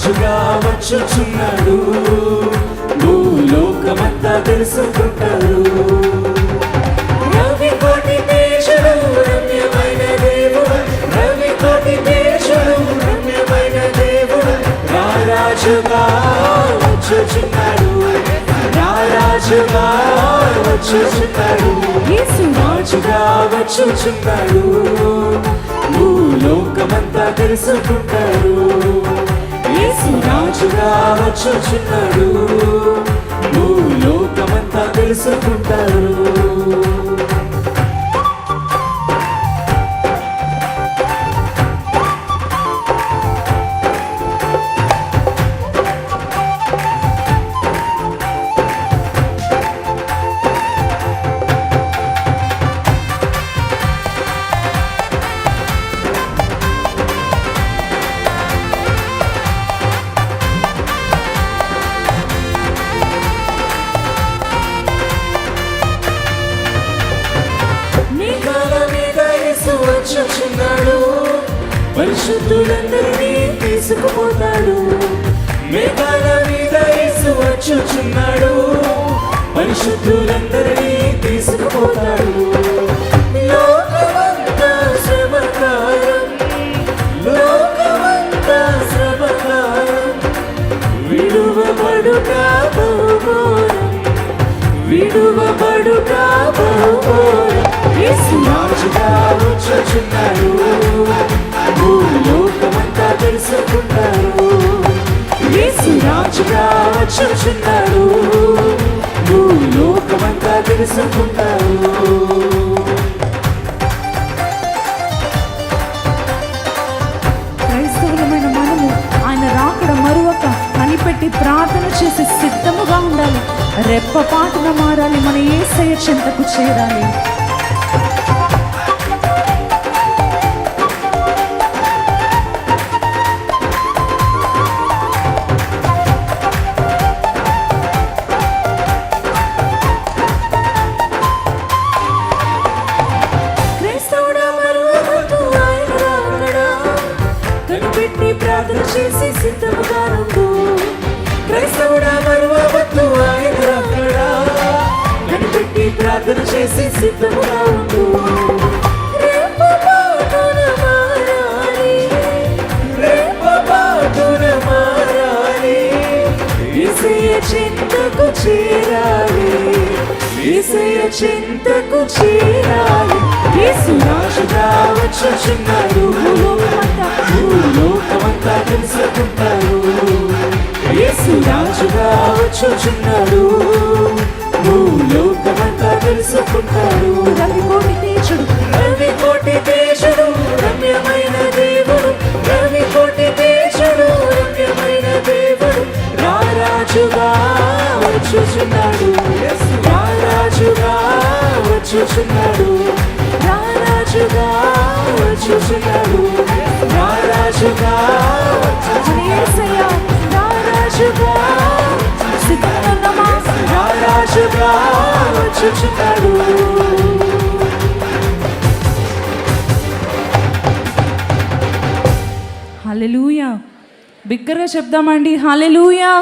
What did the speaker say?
రాజుగా వచ్చుచున్నాడు, భూలోకమంతా తెలుసుకుంటాడు. రవి కోటి తేజుడు రమ్యమైన దేవుడు, రవి కోటి తేజుడు రమ్యమైన దేవుడు, రాజుగా వచ్చుచున్నాడు, రాజుగా వచ్చుచున్నాడు, యేసు రాజుగా వచ్చుచున్నాడు, భూలోకమంతా తెలుసుకుంటాడు. యేసు రాజుగా వచ్చుచున్నాడు, భూలోకమంతా తెలుసుకుంటాడు. పరిశుద్ధులందరినీ తీసుకుపోతాడు, మేఘాల మీద యేసు వచ్చుచున్నాడు, పరిశుద్ధులందరినీ తీసుకుపోతాడు. లోకమంతా శ్రమకాలం, లోకమంతా శ్రమకాలం, విడువబడుట బహుఘోరం, విడువబడుట బహుఘోరం. యేసు రాజుగా వచ్చుచున్నాడు, భూలోకమంతా తెలుసుకుంటాడు. యేసు రాజుగా వచ్చుచున్నాడు, భూలోకమంతా తెలుసుకుంటాడు. క్రైస్తవులమైన మనము ఆయన రాకడ మరువక కనిపెట్టి ప్రార్థన చేసి సిద్ధముగా ఉండాలి. రెప్పపాటున మారాలి, మన యేసయ్య చెంతకు చేరాలి. ప్రార్థన చేసి సిద్ధముగా ఉండు, క్రైస్తవుడా మరువవద్దు ఆయన రాకడా, కనిపెట్టి ప్రార్థన చేసి సిద్ధముగా ఉండు. రెప్పపాటున మారాలి, రెప్పపాటున మారాలి, యేసయ్య చెంతకు చేరాలి, యేసయ్య చెంతకు చేరాలి. యేసు రాజుగా వచ్చుచున్నాడు, భూలోకమంతా తెలుసుకుంటాడు. యేసు రాజుగా వచ్చుచున్నాడు, భూలోకమంతా తెలుసుకుంటాడు. రవి కోటి తేజుడు, రవి కోటి తేజుడు రమ్యమైన దేవుడు, రవి కోటి తేజుడు రమ్యమైన దేవుడు, రాజుగా వచ్చుచున్నాడు, రాజుగా వచ్చుచున్నాడు, రాజుగా వచ్చుచున్నాడు, రాజుగా యేసయ్య రాజుగా సిద్ధమున్నమా, రాజుగా వచ్చుచున్నాడు. హల్లెలూయా. బిగ్గరగా చెప్దామండి, హల్లెలూయా.